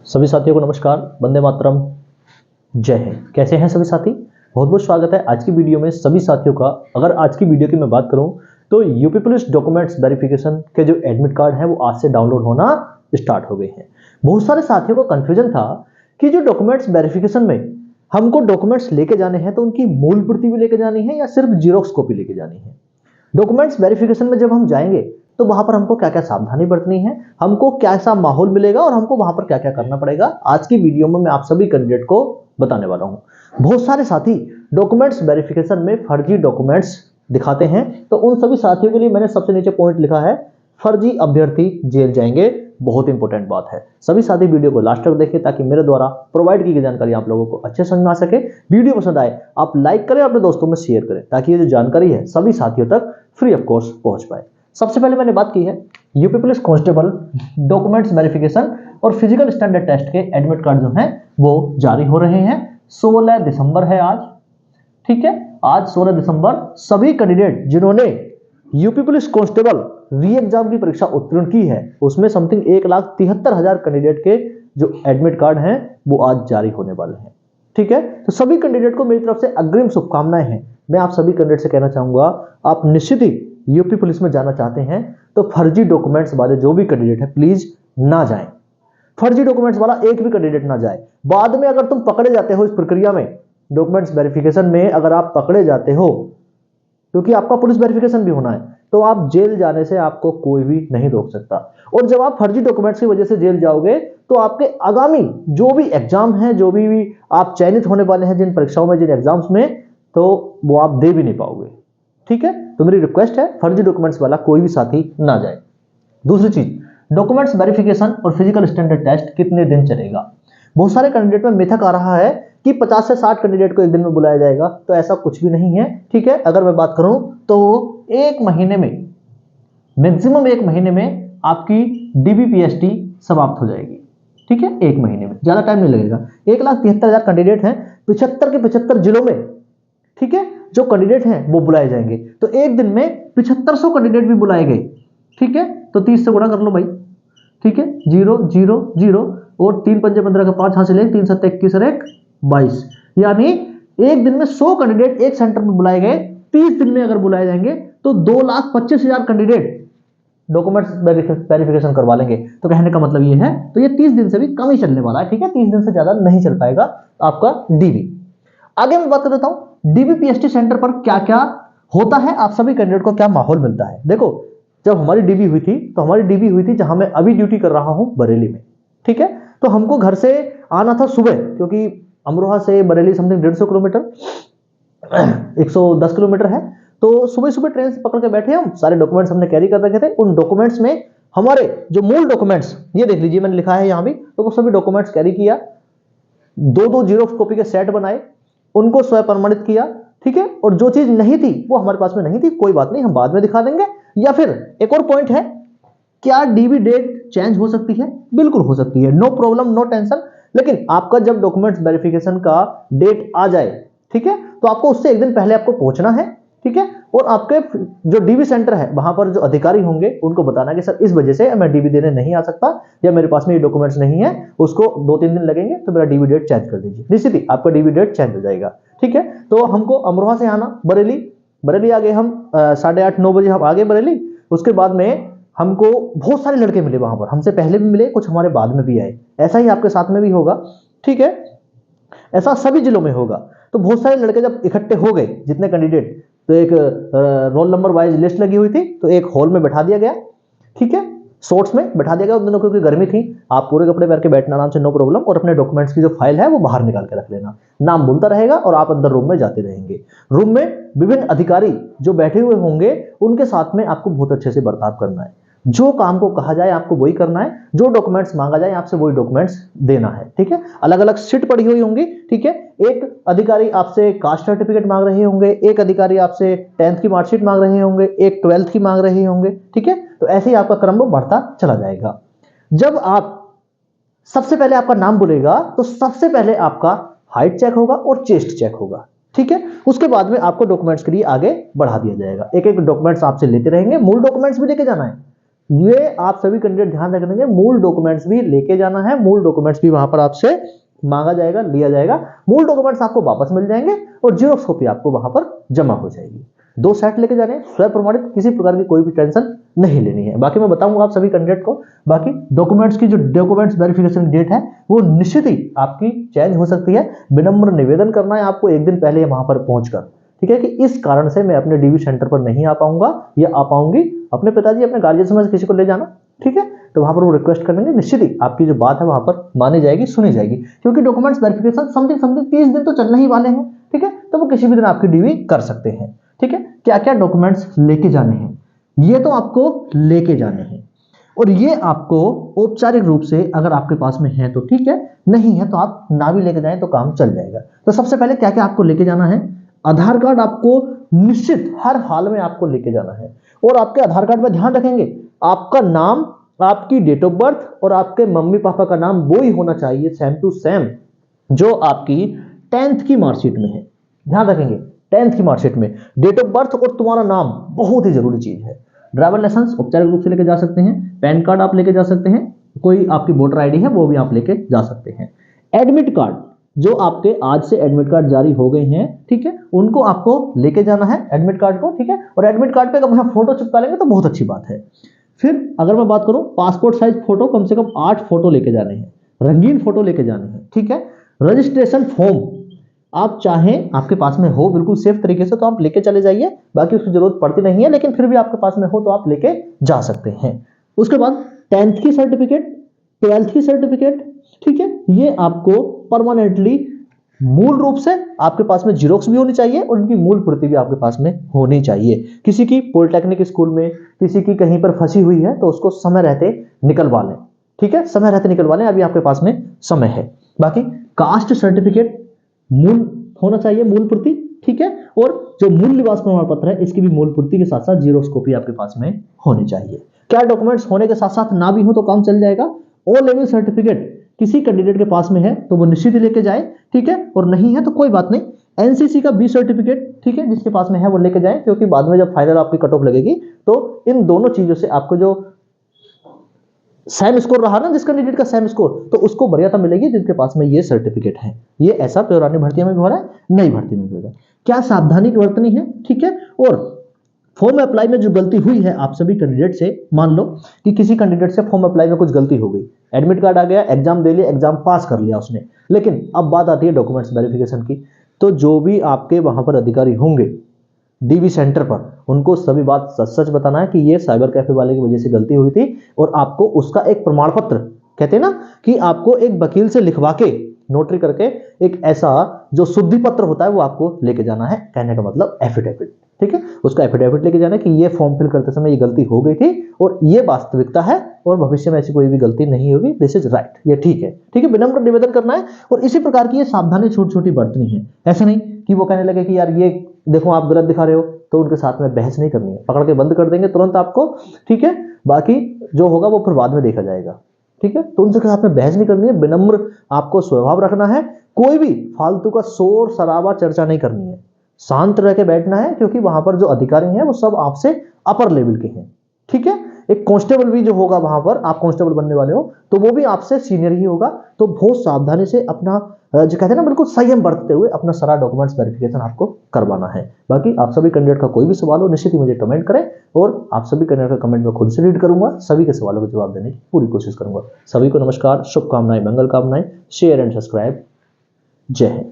सभी साथियों को नमस्कार, वंदे मातरम, जय हिंद। कैसे हैं सभी साथी? बहुत बहुत स्वागत है आज की वीडियो में सभी साथियों का। अगर आज की वीडियो की मैं बात करूं तो यूपी पुलिस डॉक्यूमेंट्स वेरिफिकेशन के जो एडमिट कार्ड हैं वो आज से डाउनलोड होना स्टार्ट हो गए हैं। बहुत सारे साथियों को कंफ्यूजन था कि जो डॉक्यूमेंट्स वेरिफिकेशन में हमको डॉक्यूमेंट्स लेके जाने हैं तो उनकी मूल प्रति भी लेके जानी है या सिर्फ जीरोक्स कॉपी लेके जानी है। डॉक्यूमेंट्स वेरिफिकेशन में जब हम जाएंगे तो वहां पर हमको क्या क्या सावधानी बरतनी है, हमको कैसा माहौल मिलेगा और हमको वहां पर क्या क्या करना पड़ेगा, आज की वीडियो में मैं आप सभी कैंडिडेट को बताने वाला हूं। बहुत सारे साथी डॉक्यूमेंट्स वेरिफिकेशन में फर्जी डॉक्यूमेंट्स दिखाते हैं, तो उन सभी साथियों के लिए मैंने सबसे नीचे पॉइंट लिखा है, फर्जी अभ्यर्थी जेल जाएंगे। बहुत इंपॉर्टेंट बात है, सभी साथी वीडियो को लास्ट तक देखें ताकि मेरे द्वारा प्रोवाइड की गई जानकारी आप लोगों को अच्छे समझ में आ सके। वीडियो पसंद आए आप लाइक करें, अपने दोस्तों में शेयर करें ताकि ये जो जानकारी है सभी साथियों तक फ्री ऑफ कॉस्ट पहुंच पाए। सबसे पहले मैंने बात की है UP police constable documents verification और फिजिकल स्टैंडर्ड टेस्ट के एडमिट कार्ड जो हैं वो जारी हो रहे हैं। 16 दिसंबर है आज, ठीक है। आज 16 दिसंबर सभी कैंडिडेट जिन्होंने यूपी पुलिस कांस्टेबल री एग्जाम की परीक्षा उत्तीर्ण की है उसमें समथिंग 1,73,000 कैंडिडेट के जो एडमिट कार्ड हैं वो आज जारी होने वाले हैं, ठीक है। तो सभी कैंडिडेट को मेरी तरफ से अग्रिम शुभकामनाएं हैं। मैं आप सभी कैंडिडेट से कहना चाहूंगा, आप निश्चित ही यूपी पुलिस में जाना चाहते हैं तो फर्जी डॉक्यूमेंट्स वाले जो भी कैंडिडेट है प्लीज ना जाएं। फर्जी डॉक्यूमेंट्स वाला एक भी कैंडिडेट ना जाए। बाद में अगर तुम पकड़े जाते हो इस प्रक्रिया में, डॉक्यूमेंट्स वेरिफिकेशन में अगर आप पकड़े जाते हो, क्योंकि आपका पुलिस वेरिफिकेशन भी होना है, तो आप जेल जाने से आपको कोई भी नहीं रोक सकता। और जब आप फर्जी डॉक्यूमेंट्स की वजह से जेल जाओगे तो आपके आगामी जो भी एग्जाम है, जो भी आप चयनित होने वाले हैं जिन परीक्षाओं में, जिन एग्जाम्स में, तो वो आप दे भी नहीं पाओगे, ठीक है। तो मेरी रिक्वेस्ट है फर्जी डॉक्यूमेंट्स वाला कोई भी साथी ना जाए। दूसरी चीज, डॉक्यूमेंट्स वेरिफिकेशन और फिजिकल स्टैंडर्ड टेस्ट कितने दिन चलेगा? बहुत सारे कैंडिडेट में मिथक आ रहा है कि 50 से 60 कैंडिडेट को एक दिन में बुलाया जाएगा, तो ऐसा कुछ भी नहीं है, ठीक है। अगर मैं बात करूं तो एक महीने में, मैक्सिमम एक महीने में आपकी डीबीपीएसटी समाप्त हो जाएगी, ठीक है। एक महीने में, ज्यादा टाइम नहीं लगेगा। 1,73,000 कैंडिडेट हैं 75 के 75 जिलों में, ठीक है। जो कैंडिडेट हैं वो बुलाए जाएंगे, तो एक दिन में 7500 कैंडिडेट भी बुलाए गए, ठीक है। तो 30 से गुणा कर लो भाई, ठीक है। 0 0 0 और 3 पंजे 15 का 5 हासिल है, 3 7 21 और 1 22, यानी एक दिन में 100 कैंडिडेट एक सेंटर में बुलाए गए। 30 दिन में अगर बुलाए जाएंगे तो 2,25,000 कैंडिडेट डॉक्यूमेंट्स वेरिफिकेशन करवा लेंगे। तो कहने का मतलब ये है, तो ये 30 दिन से भी कम ही चलने वाला है, ठीक है। 30 दिन से ज्यादा नहीं चल पाएगा आपका डीबी। आगे मैं बात कर देता हूं डीबीपीएसटी सेंटर पर क्या क्या होता है, आप सभी कैंडिडेट को क्या माहौल मिलता है। देखो, जब हमारी डीबी हुई थी तो हमारी डीबी हुई थी जहां मैं अभी ड्यूटी कर रहा हूं बरेली में, ठीक है। तो हमको घर से आना था सुबह, क्योंकि अमरोहा से बरेली समथिंग 150 किलोमीटर 110 किलोमीटर है। तो सुबह सुबह ट्रेन से पकड़ के बैठे, हम सारे डॉक्यूमेंट्स हमने कैरी कर रखे थे। उन डॉक्यूमेंट्स में हमारे जो मूल डॉक्यूमेंट्स, ये देख लीजिए मैंने लिखा है यहां भी, तो वो सभी डॉक्यूमेंट्स कैरी किया। 2-2 जीरोक्स कॉपी के सेट बनाए, उनको स्वयं प्रमाणित किया, ठीक है। और जो चीज नहीं थी वो हमारे पास में नहीं थी, कोई बात नहीं, हम बाद में दिखा देंगे। या फिर एक और पॉइंट है, क्या डीबी डेट चेंज हो सकती है? बिल्कुल हो सकती है, नो प्रॉब्लम, नो टेंशन। लेकिन आपका जब डॉक्यूमेंट्स वेरिफिकेशन का डेट आ जाए, ठीक है, तो आपको उससे एक दिन पहले आपको पहुंचना है, ठीक है। और आपके जो डीबी सेंटर है वहां पर जो अधिकारी होंगे उनको बताना कि सर इस वजह से मैं डीबी देने नहीं आ सकता, या मेरे पास में ये डॉक्यूमेंट्स नहीं है, उसको 2-3 दिन लगेंगे, तो मेरा डीबी डेट चेंज कर दीजिए। निश्चित ही आपका डीबी डेट चेंज हो जाएगा, ठीक है। तो हमको अमरोहा से आना बरेली आ गए हम, 8:30-9 बजे हम आ गए बरेली। उसके बाद में हमको बहुत सारे लड़के मिले वहां पर, हमसे पहले भी मिले, कुछ हमारे बाद में भी आए। ऐसा ही आपके साथ में भी होगा, ठीक है। ऐसा सभी जिलों में होगा। तो बहुत सारे लड़के जब इकट्ठे हो गए, जितने कैंडिडेट, तो एक रोल नंबर वाइज लिस्ट लगी हुई थी, तो एक हॉल में बैठा दिया गया, ठीक है। शॉर्ट्स में बैठा दिया गया उन दिनों, क्योंकि गर्मी थी। आप पूरे कपड़े पहन के बैठना आराम से, नो प्रॉब्लम। और अपने डॉक्यूमेंट्स की जो फाइल है वो बाहर निकाल के रख लेना, नाम बोलता रहेगा और आप अंदर रूम में जाते रहेंगे। रूम में विभिन्न अधिकारी जो बैठे हुए होंगे उनके साथ में आपको बहुत अच्छे से बर्ताव करना है। जो काम को कहा जाए आपको वही करना है, जो डॉक्यूमेंट्स मांगा जाए आपसे वही डॉक्यूमेंट्स देना है, ठीक है। अलग अलग सीट पड़ी हुई होंगी, ठीक है। एक अधिकारी आपसे कास्ट सर्टिफिकेट मांग रहे होंगे, एक अधिकारी आपसे 10th की मार्कशीट मांग रहे होंगे, एक 12th की मांग रहे होंगे, ठीक है। तो ऐसे ही आपका क्रम बढ़ता चला जाएगा। जब आप सबसे पहले आपका नाम बोलेगा तो सबसे पहले आपका हाइट चेक होगा और चेस्ट चेक होगा, ठीक है। उसके बाद में आपको डॉक्यूमेंट्स के लिए आगे बढ़ा दिया जाएगा। एक एक डॉक्यूमेंट्स आपसे लेते रहेंगे, मूल डॉक्यूमेंट्स भी लेके जाना है, ये आप सभी कैंडिडेट ध्यान रखेंगे, मूल डॉक्यूमेंट्स भी लेके जाना है, मूल डॉक्यूमेंट्स भी वहां पर आपसे मांगा जाएगा, लिया जाएगा। मूल डॉक्यूमेंट्स आपको वापस मिल जाएंगे और जीरोक्स कॉपी आपको वहां पर जमा हो जाएगी। 2 सेट लेके जाने हैं, स्वयं प्रमाणित, किसी प्रकार की कोई भी टेंशन नहीं लेनी है। बाकी मैं बताऊंगा आप सभी कैंडिडेट को। बाकी डॉक्यूमेंट्स की जो डॉक्यूमेंट्स वेरिफिकेशन डेट है वो निश्चित ही आपकी चेंज हो सकती है। विनम्र निवेदन करना है आपको एक दिन पहले वहां पर पहुंचकर, ठीक है, कि इस कारण से मैं अपने डीवी सेंटर पर नहीं आ पाऊंगा या आ पाऊंगी, अपने पिताजी अपने गार्जियन समझ किसी को ले जाना, ठीक है, तो वहां पर वो रिक्वेस्ट करेंगे, निश्चित ही आपकी जो बात है वहां पर मानी जाएगी, सुनी जाएगी। क्योंकि डॉक्यूमेंट्स वेरिफिकेशन समथिंग 30 दिन तो चलने ही वाले हैं, ठीक है, तो वो किसी भी दिन आपकी डीवी कर सकते हैं, ठीक है। क्या क्या डॉक्यूमेंट्स लेके जाने हैं, ये तो आपको लेके जाने हैं, और ये आपको औपचारिक रूप से अगर आपके पास में है तो ठीक है, नहीं है तो आप ना भी लेके जाएं तो काम चल जाएगा। तो सबसे पहले क्या क्या आपको लेके जाना है, आधार कार्ड आपको निश्चित हर हाल में आपको लेके जाना है, और आपके आधार कार्ड में ध्यान रखेंगे आपका नाम, आपकी डेट ऑफ बर्थ और आपके मम्मी पापा का नाम वो ही होना चाहिए सेम टू सेम जो आपकी 10th की मार्कशीट में है। ध्यान रखेंगे 10th की मार्कशीट में डेट ऑफ बर्थ और तुम्हारा नाम बहुत ही जरूरी चीज है। ड्राइवर लाइसेंस औपचारिक रूप से लेके जा सकते हैं, पैन कार्ड आप लेके जा सकते हैं, कोई आपकी वोटर आईडी है वो भी आप लेके जा सकते हैं। एडमिट कार्ड, जो आपके आज से एडमिट कार्ड जारी हो गए हैं, ठीक है, उनको आपको लेके जाना है एडमिट कार्ड को, ठीक है, और एडमिट कार्ड पे अगर वहां फोटो चिपका लेंगे तो बहुत अच्छी बात है। फिर अगर मैं बात करूं, पासपोर्ट साइज फोटो कम से कम 8 फोटो लेके जाने हैं, रंगीन फोटो लेके जाने हैं, ठीक है। रजिस्ट्रेशन फॉर्म आप चाहें आपके पास में हो बिल्कुल सेफ तरीके से तो आप लेके चले जाइए, बाकी उसकी जरूरत पड़ती नहीं है, लेकिन फिर भी आपके पास में हो तो आप लेके जा सकते हैं। उसके बाद 10th की सर्टिफिकेट, 12th की सर्टिफिकेट, ठीक है, ये आपको परमानेंटली मूल रूप से आपके पास में जीरोक्स भी होनी चाहिए और उनकी मूल प्रति भी आपके पास में होनी चाहिए। किसी की पॉलिटेक्निक स्कूल में किसी की कहीं पर फंसी हुई है तो उसको समय रहते निकलवा लें, ठीक है, समय रहते निकलवा लें, अभी आपके पास में समय है। बाकी कास्ट सर्टिफिकेट मूल होना चाहिए, मूल प्रति, ठीक है, और जो मूल निवास प्रमाण पत्र है इसकी भी मूल प्रति के साथ साथ जीरोक्स कॉपी आपके पास में होनी चाहिए। क्या डॉक्यूमेंट्स होने के साथ साथ ना भी हो तो काम चल जाएगा। ओ लेवल सर्टिफिकेट किसी कैंडिडेट के पास में है तो वो निश्चित ही लेके जाए, ठीक है, और नहीं है तो कोई बात नहीं। एनसीसी का बी सर्टिफिकेट, ठीक है, जिसके पास में है वो लेके जाए, क्योंकि बाद में जब फाइनल आपकी कट ऑफ लगेगी तो इन दोनों चीजों से आपको जो सेम स्कोर रहा ना, जिस कैंडिडेट का सेम स्कोर, तो उसको वरीयता मिलेगी जिसके पास में ये सर्टिफिकेट है। ये ऐसा पुरानी भर्तियों में भी हो रहा है, नई भर्ती में भी होगा। क्या सावधानी बरतनी है, ठीक है, और फॉर्म अप्लाई में जो गलती हुई है आप सभी कैंडिडेट से, मान लो कि किसी कैंडिडेट से फॉर्म अप्लाई में कुछ गलती हो गई, एडमिट कार्ड आ गया, एग्जाम दे लिया, एग्जाम पास कर लिया उसने, लेकिन अब बात आती है डॉक्यूमेंट्स वेरिफिकेशन की, तो जो भी आपके वहां पर अधिकारी होंगे डीवी सेंटर पर, उनको सभी बात सच सच बताना है कि ये साइबर कैफे वाले की वजह से गलती हुई थी, और आपको उसका एक प्रमाण पत्र, कहते हैं ना कि आपको एक वकील से लिखवा के नोटरी करके एक ऐसा जो शुद्धि पत्र होता है वो आपको लेके जाना है, कहने का मतलब एफिडेविट, ठीक है, उसका एफिडेविट लेके जाना है कि ये फॉर्म फिल करते समय ये गलती हो गई थी और ये वास्तविकता है और भविष्य में ऐसी कोई भी गलती नहीं होगी, दिस इज राइट, ये ठीक है, ठीक है, विनम्र निवेदन करना है। और इसी प्रकार की ये सावधानी छोटी छोटी बरतनी है, ऐसे नहीं कि वो कहने लगे कि यार ये देखो आप गलत दिखा रहे हो, तो उनके साथ में बहस नहीं करनी है, पकड़ के बंद कर देंगे तुरंत आपको, ठीक है, बाकी जो होगा वो फिर बाद में देखा जाएगा, ठीक है, तो उनके साथ में बहस नहीं करनी है, विनम्र आपको स्वभाव रखना है, कोई भी फालतू का शोर शराबा चर्चा नहीं करनी है, शांत रह के बैठना है, क्योंकि वहां पर जो अधिकारी हैं वो सब आपसे अपर लेवल के हैं, ठीक है। एक कांस्टेबल भी जो होगा वहां पर, आप कांस्टेबल बनने वाले हो तो वो भी आपसे सीनियर ही होगा, तो बहुत सावधानी से अपना जो कहते हैं ना बिल्कुल संयम बरतते हुए अपना सारा डॉक्यूमेंट्स वेरिफिकेशन आपको करवाना है। बाकी आप सभी कैंडिडेट का कोई भी सवाल हो निश्चित ही मुझे कमेंट करें, और आप सभी कैंडिडेट का कमेंट में खुद से रीड करूंगा, सभी के सवालों का जवाब देने की पूरी कोशिश करूंगा। सभी को नमस्कार, शुभकामनाएं, मंगल कामनाएं, शेयर एंड सब्सक्राइब, जय हिंद।